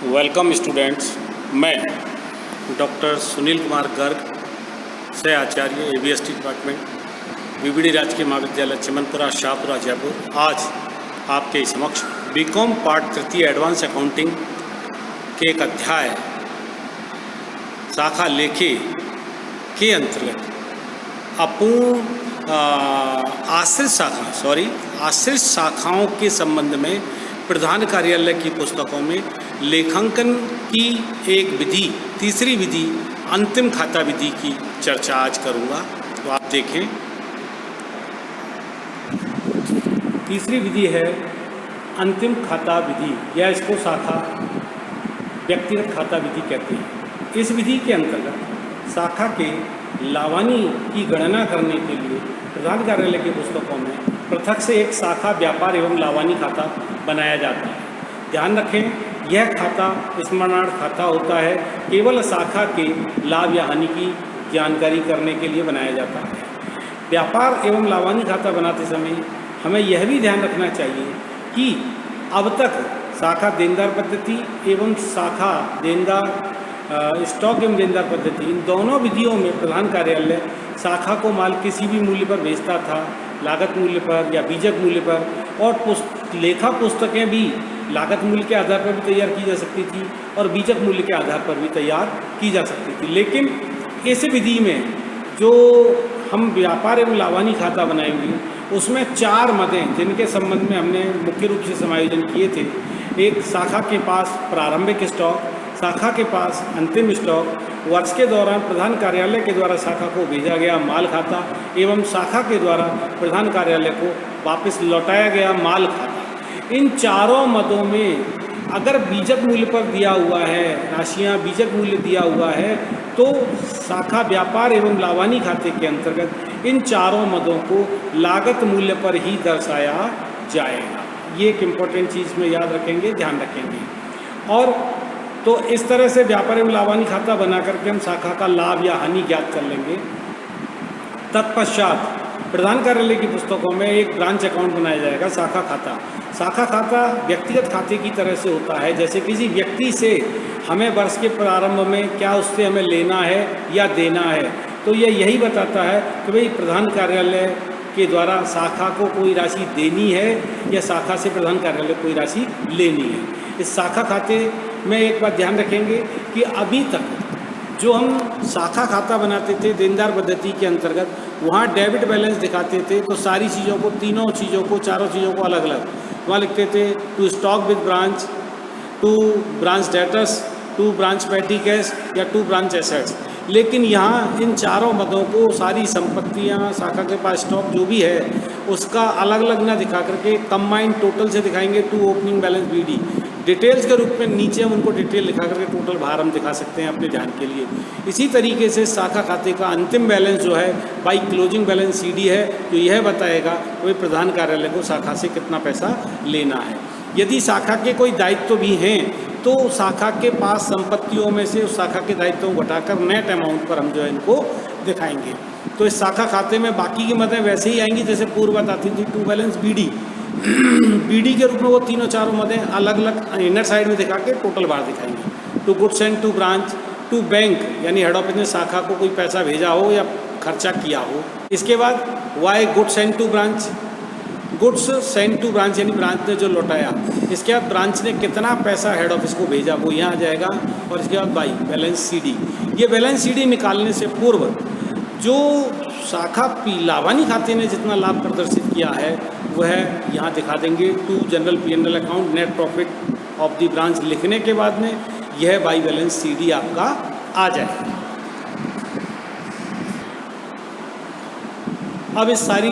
Welcome students, मैं doctor Sunil Kumar Garg से आचार्य ABST department BBD राजकीय महाविद्यालय चिमनपुरा शाहपुरा जयपुर आज आपके समक्ष बीकॉम पार्ट तृतीय एडवांस अकाउंटिंग के एक अध्याय शाखा लेखे के अंतर्गत अपूर्ण आश्रित शाखाओं के संबंध में प्रधान कार्यालय की पुस्तकों में लेखांकन की एक विधि, तीसरी विधि अंतिम खाता विधि की चर्चा आज करूंगा। तो आप देखें, तीसरी विधि है अंतिम खाता विधि या इसको शाखा व्यक्तिगत खाता विधि कहते हैं। इस विधि के अंतर्गत शाखा के लावानी की गणना करने के लिए प्रधान कार्यालय की पुस्तकों में पृथक से एक शाखा व्यापार एवं लावानी खाता बनाया जाता है। ध्यान रखें, यह खाता स्मरणार्थ खाता होता है, केवल शाखा के लाभ या हानि की जानकारी करने के लिए बनाया जाता है। व्यापार एवं लावानी खाता बनाते समय हमें यह भी ध्यान रखना चाहिए कि अब तक शाखा देनदार पद्धति एवं शाखा देनदार स्टॉक एवं देनदार पद्धति, इन दोनों विधियों में प्रधान कार्यालय शाखा को माल किसी भी मूल्य पर बेचता था, लागत मूल्य पर या बीजक मूल्य पर, और लेखा पुस्तकें भी लागत मूल्य के आधार पर भी तैयार की जा सकती थी और बीजक मूल्य के आधार पर भी तैयार की जा सकती थी। लेकिन इस विधि में जो हम व्यापार एवं लावानी खाता बनाएंगे उसमें 4 मदें जिनके संबंध में हमने मुख्य रूप से समायोजन किए थे। एक, शाखा के पास प्रारंभिक स्टॉक, शाखा के पास अंतिम स्टॉक, वर्ष के दौरान प्रधान कार्यालय के द्वारा शाखा को भेजा गया माल खाता एवं शाखा के द्वारा प्रधान कार्यालय को वापस लौटाया गया माल खाता। इन चारों मदों में अगर बीजक मूल्य पर दिया हुआ है, राशियां बीजक मूल्य दिया हुआ है, तो शाखा व्यापार एवं लावानी खाते के अंतर्गत इन चारों मदों को लागत मूल्य पर ही दर्शाया जाएगा। ये एक इम्पोर्टेंट चीज़ में याद रखेंगे, ध्यान रखेंगे। और तो इस तरह से व्यापार एवं लावानी खाता बना करके हम शाखा का लाभ या हानि ज्ञात कर लेंगे। तत्पश्चात प्रधान कार्यालय की पुस्तकों में एक ब्रांच अकाउंट बनाया जाएगा, शाखा खाता। शाखा खाता व्यक्तिगत खाते की तरह से होता है, जैसे किसी व्यक्ति से हमें वर्ष के प्रारंभ में क्या उससे हमें लेना है या देना है, तो यह यही बताता है कि भाई प्रधान कार्यालय के द्वारा शाखा को कोई राशि देनी है या शाखा से प्रधान कार्यालय कोई राशि लेनी है। इस शाखा खाते में एक बात ध्यान रखेंगे कि अभी तक जो हम शाखा खाता बनाते थे देनदार पद्धति के अंतर्गत, वहाँ डेबिट बैलेंस दिखाते थे, तो सारी चीज़ों को, तीनों चीज़ों को, चारों चीज़ों को अलग अलग वहाँ लिखते थे। To stock with branch, to branch debtors, to branch petty cash या टू ब्रांच एसेट्स। लेकिन यहाँ इन चारों मदों को, सारी संपत्तियाँ, शाखा के पास स्टॉक जो भी है उसका अलग अलग ना दिखा करके कंबाइंड टोटल से दिखाएंगे। To opening balance BD details के रूप में नीचे हम उनको डिटेल लिखा करके टोटल भार हम दिखा सकते हैं अपने ध्यान के लिए। इसी तरीके से शाखा खाते का अंतिम बैलेंस जो है बाई क्लोजिंग बैलेंस CD है, तो यह बताएगा कि प्रधान कार्यालय को शाखा से कितना पैसा लेना है। यदि शाखा के कोई दायित्व भी हैं तो शाखा के पास संपत्तियों में से उस शाखा के दायित्व को घटाकर नेट अमाउंट पर हम जो है इनको दिखाएंगे। तो इस शाखा खाते में बाकी की मदें वैसे ही आएंगी जैसे पूर्व बताती थी। टू बैलेंस BD के रूप में वो तीनों चारों मदें अलग अलग इनर साइड में दिखा के टोटल बार दिखाएंगे। To goods and to branch, to bank यानी हेड ऑफिस ने शाखा को कोई पैसा भेजा हो या खर्चा किया हो। इसके बाद by goods and to branch, goods send to branch यानी ब्रांच ने जो लौटाया। इसके बाद ब्रांच ने कितना पैसा हेड ऑफिस को भेजा वो यहाँ आ जाएगा। और इसके बाद बाई बैलेंस CD। ये बैलेंस CD निकालने से पूर्व जो शाखा लावानी खाते ने जितना लाभ प्रदर्शित किया है वह यहाँ दिखा देंगे। To general P&L account, net profit of the branch लिखने के बाद में यह बाई बैलेंस CD आपका आ जाएगा। अब इस सारी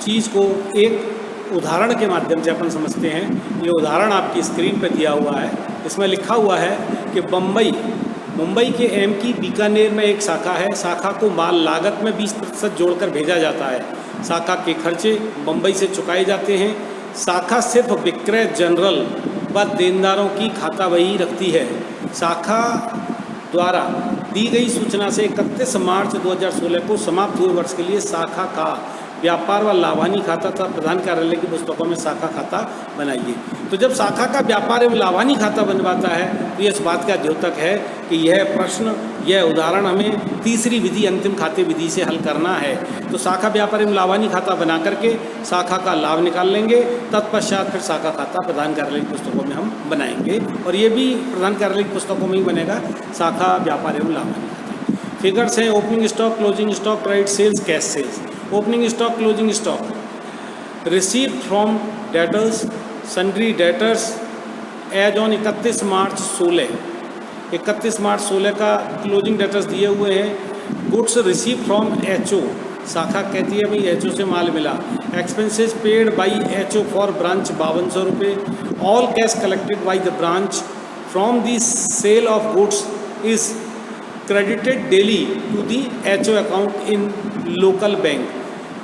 चीज़ को एक उदाहरण के माध्यम से अपन समझते हैं। ये उदाहरण आपकी स्क्रीन पर दिया हुआ है। इसमें लिखा हुआ है कि मुंबई के की बीकानेर में एक शाखा है। शाखा को माल लागत में 20% जोड़कर भेजा जाता है। शाखा के खर्चे मुंबई से चुकाए जाते हैं। शाखा सिर्फ विक्रय जनरल व देनदारों की खाता बही रखती है। शाखा द्वारा दी गई सूचना से 31 मार्च 2016 को समाप्त हुए वर्ष के लिए शाखा का व्यापार व लाभानी खाता तथा प्रधान कार्यालय की पुस्तकों में शाखा खाता बनाइए। तो जब शाखा का व्यापार एवं लाभानी खाता बनवाता है तो ये इस बात का द्योतक है कि यह प्रश्न, यह उदाहरण हमें तीसरी विधि अंतिम खाते विधि से हल करना है। तो शाखा व्यापार एवं लाभानी खाता बना करके शाखा का लाभ निकाल लेंगे, तत्पश्चात फिर शाखा खाता प्रधान कार्यालय की पुस्तकों में हम बनाएंगे, और ये भी प्रधान कार्यालय की पुस्तकों में ही बनेगा, शाखा व्यापार एवं लाभानी खाता। फिगर्स हैं opening stock, closing stock, credit sales, cash sales. Opening stock, closing stock received from debtors, sundry debtors as on 31 March 16 का क्लोजिंग डेटर्स दिए हुए हैं। गुड्स रिसीव फ्रॉम एचओ, शाखा कहती है भाई एचओ से माल मिला। Expenses paid by HO for branch 5200 रुपये। All cash collected by the branch from the sale of goods is credited daily to the HO account in local bank.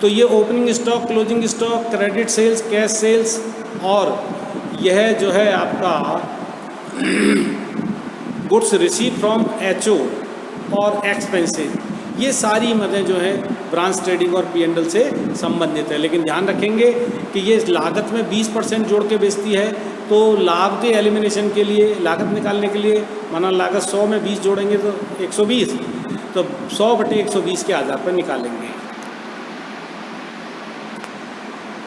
तो ये opening stock, closing stock, credit sales, cash sales और यह जो है आपका goods receive from HO और expenses, ये सारी मदें जो है ब्रांच ट्रेडिंग और P&L से संबंधित है। लेकिन ध्यान रखेंगे कि ये लागत में 20% जोड़ के बेचती है, तो लाभ के एलिमिनेशन के लिए, लागत निकालने के लिए, माना लागत 100 में 20 जोड़ेंगे तो 120, तो 100/120 के आधार पर निकालेंगे।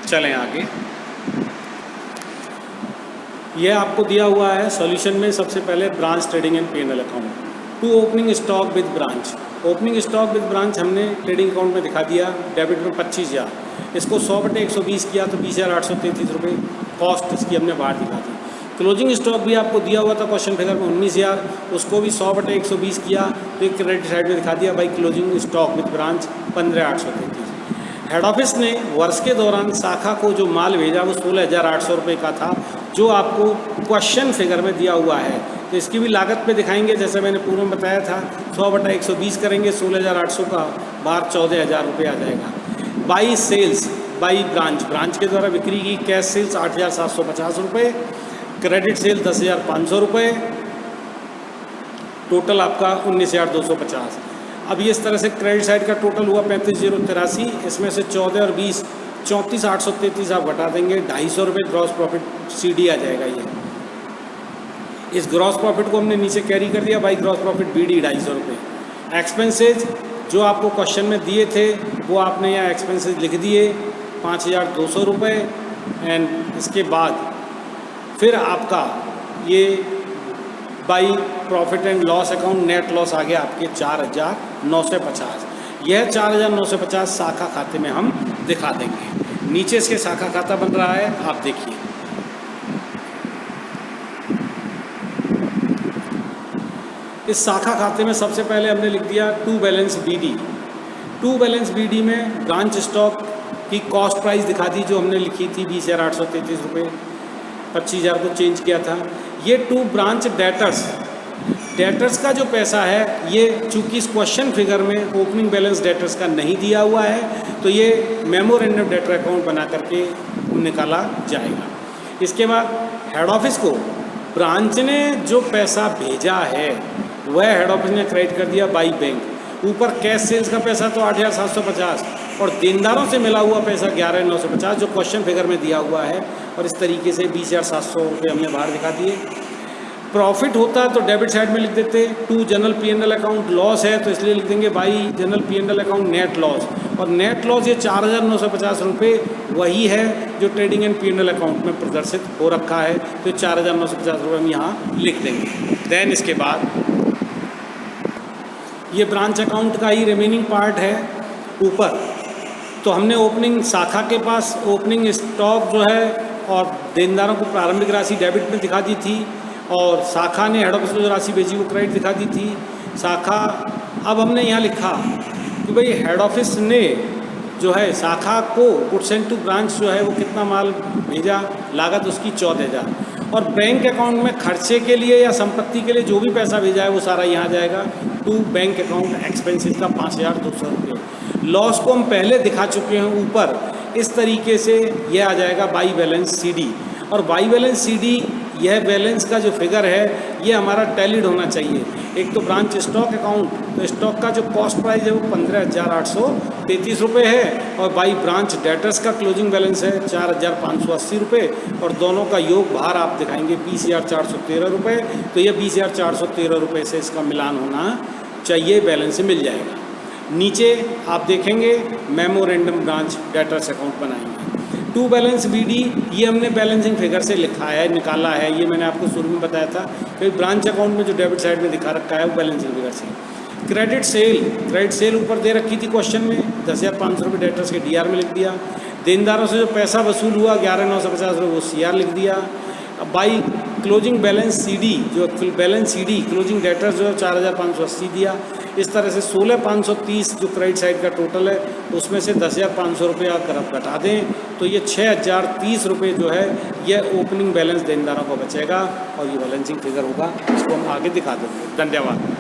चलें आगे। यह आपको दिया हुआ है सॉल्यूशन में। सबसे पहले branch trading and P&L account to opening stock with branch. Opening stock with branch हमने ट्रेडिंग अकाउंट में दिखा दिया, डेबिट में 25,000, इसको 100/120 किया तो 20,833 रुपये कॉस्ट इसकी हमने बाहर दिखा दी। क्लोजिंग स्टॉक भी आपको दिया हुआ था क्वेश्चन फिगर में 19,000, उसको भी 100/120 किया तो एक क्रेडिट साइड में दिखा दिया भाई closing stock with branch 15,833। Head office ने वर्ष के दौरान शाखा को जो माल भेजा वो 16,800 रुपये का था, जो आपको क्वेश्चन फिगर में दिया हुआ है। तो इसकी भी लागत पे दिखाएंगे, जैसे मैंने पूर्व में बताया था 100/120 करेंगे, 16,800 का बाहर 14,000 रुपये आ जाएगा। बाई सेल्स बाई ब्रांच के द्वारा बिक्री की कैश सेल्स 8,750 रुपये, क्रेडिट सेल 10,500 रुपये, टोटल आपका 19,250। अब ये इस तरह से क्रेडिट साइड का टोटल हुआ 35,083, इसमें से 14 और 20 34,833 आप घटा देंगे, 250 रुपये ग्रॉस प्रॉफिट CD आ जाएगा। ये इस ग्रॉस प्रॉफिट को हमने नीचे कैरी कर दिया, बाई ग्रॉस प्रॉफिट BD 250 रुपये। एक्सपेंसेज जो आपको क्वेश्चन में दिए थे वो आपने यहाँ एक्सपेंसेज लिख दिए 5,200 रुपये। एंड इसके बाद फिर आपका ये by profit and loss account net loss आ गया आपके 4,950। यह 4,950 शाखा खाते में हम दिखा देंगे। नीचे इसके शाखा खाता बन रहा है, आप देखिए। इस शाखा खाते में सबसे पहले हमने लिख दिया to balance BD। To balance BD में ब्रांच स्टॉक की कॉस्ट प्राइस दिखा दी जो हमने लिखी थी 20,833 रुपये, 25,000 को चेंज किया था। ये टू ब्रांच डेटर्स का जो पैसा है, ये चूंकि इस क्वेश्चन फिगर में ओपनिंग बैलेंस डेटर्स का नहीं दिया हुआ है, तो ये मेमोरेंडम डेटर अकाउंट बना करके निकाला जाएगा। इसके बाद हेड ऑफिस को ब्रांच ने जो पैसा भेजा है वह हेड ऑफिस ने क्रेडिट कर दिया बाई बैंक। ऊपर कैश सेल्स का पैसा तो 8,750 और देनदारों से मिला हुआ पैसा 11,950 जो क्वेश्चन फिगर में दिया हुआ है, और इस तरीके से 20,700 रुपये हमने बाहर दिखा दिए। प्रॉफिट होता तो डेबिट साइड में लिख देते to general P&L account. Loss है तो इसलिए लिख देंगे by general P&L account net loss, और नेट लॉस ये 4,950 रुपये वही है जो ट्रेडिंग एंड P&L अकाउंट में प्रदर्शित हो रखा है, तो 4,950 रुपये हम यहाँ लिख देंगे। देन इसके बाद ये ब्रांच अकाउंट का ही रिमेनिंग पार्ट है ऊपर। तो हमने ओपनिंग शाखा के पास ओपनिंग स्टॉक जो है और देनदारों को प्रारंभिक राशि डेबिट में दिखा दी थी, और शाखा ने हेड ऑफिस को जो राशि भेजी वो क्रेडिट दिखा दी थी। शाखा अब हमने यहाँ लिखा कि भाई हेड ऑफिस ने जो है शाखा को गुड्स एंड टू ब्रांच जो है वो कितना माल भेजा, लागत उसकी 14,000, और बैंक अकाउंट में खर्चे के लिए या संपत्ति के लिए जो भी पैसा भेजा है वो सारा यहाँ जाएगा टू बैंक अकाउंट एक्सपेंसेस का 5,200 रुपये। लॉस को हम पहले दिखा चुके हैं ऊपर, इस तरीके से यह आ जाएगा बाई बैलेंस CD, और बाई बैलेंस CD यह बैलेंस का जो फिगर है ये हमारा टैलिड होना चाहिए। एक तो ब्रांच स्टॉक अकाउंट, तो स्टॉक का जो कॉस्ट प्राइस है वो 15,833 रुपये है और बाई ब्रांच डेटर्स का क्लोजिंग बैलेंस है 4,580 रुपये और दोनों का योग बाहर आप दिखाएंगे 20,413 रुपये। तो ये 20,413 रुपये से इसका मिलान होना चाहिए, बैलेंस से मिल जाएगा। नीचे आप देखेंगे मेमोरेंडम ब्रांच डेटर्स अकाउंट बनाएंगे। टू बैलेंस बीडी ये हमने बैलेंसिंग फिगर से लिखा है, निकाला है। ये मैंने आपको शुरू में बताया था कि ब्रांच अकाउंट में जो डेबिट साइड में दिखा रखा है वो बैलेंसिंग फिगर से। क्रेडिट सेल ऊपर दे रखी थी क्वेश्चन में, 10,500 रुपये डेटर्स के डीआर में लिख दिया। देनदारों से जो पैसा वसूल हुआ 11,950 रुपये वो सीआर लिख दिया। अब बाई क्लोजिंग बैलेंस सीडी, जो बैलेंस सीडी क्लोजिंग डेटर्स जो है 4,580 दिया। इस तरह से 16,530 जो क्रेडिट साइड का टोटल है उसमें से 10,500 रुपये अगर आप घटा दें तो ये 6,030 रुपये जो है ये ओपनिंग बैलेंस देनदारों को बचेगा और ये बैलेंसिंग फिगर होगा। इसको हम आगे दिखा देंगे। धन्यवाद।